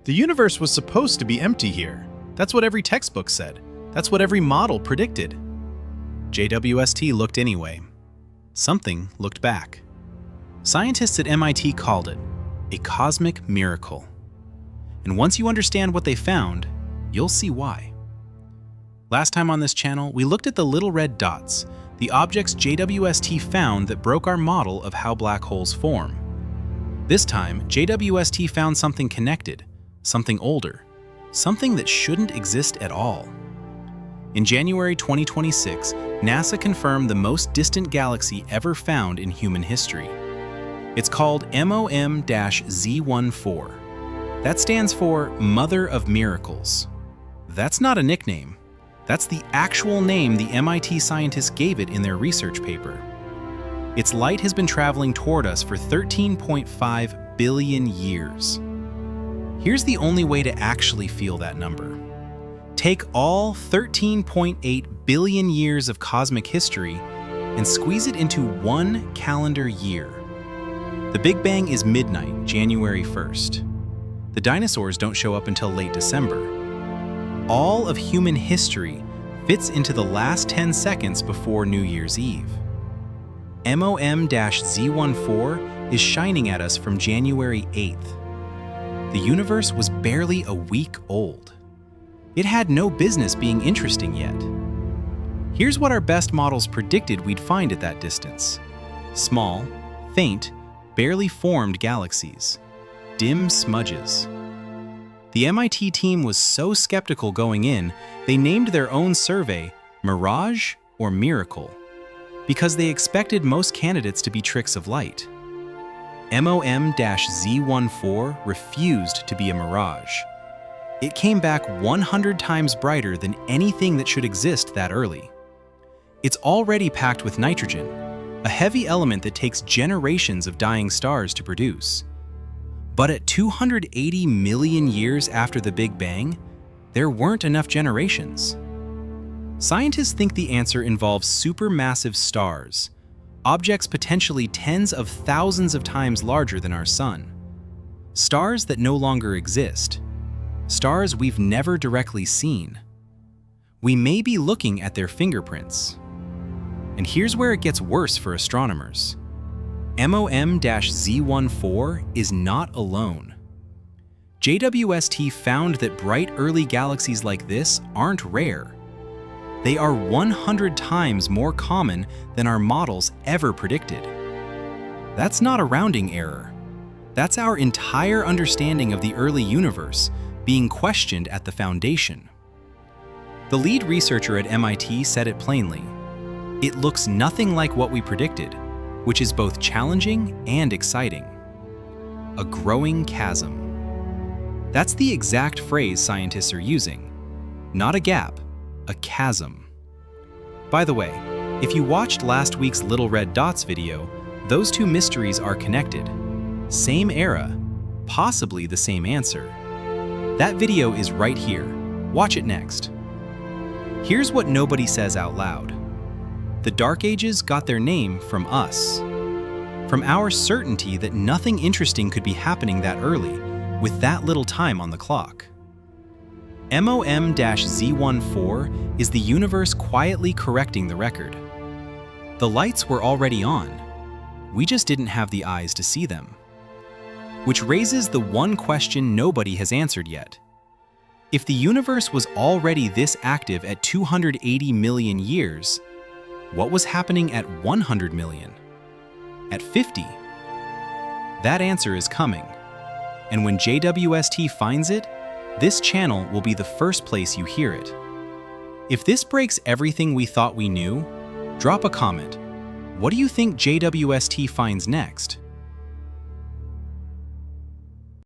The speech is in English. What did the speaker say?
The universe was supposed to be empty here. That's what every textbook said. That's what every model predicted. JWST looked anyway. Something looked back. Scientists at MIT called it a cosmic miracle. And once you understand what they found, you'll see why. Last time on this channel, we looked at the little red dots, the objects JWST found that broke our model of how black holes form. This time, JWST found something connected, something older, something that shouldn't exist at all. In January 2026, NASA confirmed the most distant galaxy ever found in human history. It's called MoM-z14. That stands for Mother of Miracles. That's not a nickname. That's the actual name the MIT scientists gave it in their research paper. Its light has been traveling toward us for 13.5 billion years. Here's the only way to actually feel that number. Take all 13.8 billion years of cosmic history and squeeze it into one calendar year. The Big Bang is midnight, January 1st. The dinosaurs don't show up until late December. All of human history fits into the last 10 seconds before New Year's Eve. MoM-z14 is shining at us from January 8th. The universe was barely a week old. It had no business being interesting yet. Here's what our best models predicted we'd find at that distance. Small, faint, barely formed galaxies. Dim smudges. The MIT team was so skeptical going in, they named their own survey Mirage or Miracle, because they expected most candidates to be tricks of light. MoM-z14 refused to be a mirage. It came back 100 times brighter than anything that should exist that early. It's already packed with nitrogen, a heavy element that takes generations of dying stars to produce. But at 280 million years after the Big Bang, there weren't enough generations. Scientists think the answer involves supermassive stars, objects potentially tens of thousands of times larger than our Sun. Stars that no longer exist. Stars we've never directly seen. We may be looking at their fingerprints. And here's where it gets worse for astronomers. MoM-z14 is not alone. JWST found that bright early galaxies like this aren't rare. They are 100 times more common than our models ever predicted. That's not a rounding error. That's our entire understanding of the early universe being questioned at the foundation. The lead researcher at MIT said it plainly. It looks nothing like what we predicted, which is both challenging and exciting. A growing chasm. That's the exact phrase scientists are using. Not a gap, a chasm. By the way, if you watched last week's Little Red Dots video, those two mysteries are connected. Same era, possibly the same answer. That video is right here. Watch it next. Here's what nobody says out loud. The Dark Ages got their name from us. From our certainty that nothing interesting could be happening that early, with that little time on the clock. MoM-z14 is the universe quietly correcting the record. The lights were already on. We just didn't have the eyes to see them. Which raises the one question nobody has answered yet. If the universe was already this active at 280 million years, what was happening at 100 million? At 50? That answer is coming. And when JWST finds it, this channel will be the first place you hear it. If this breaks everything we thought we knew, drop a comment. What do you think JWST finds next?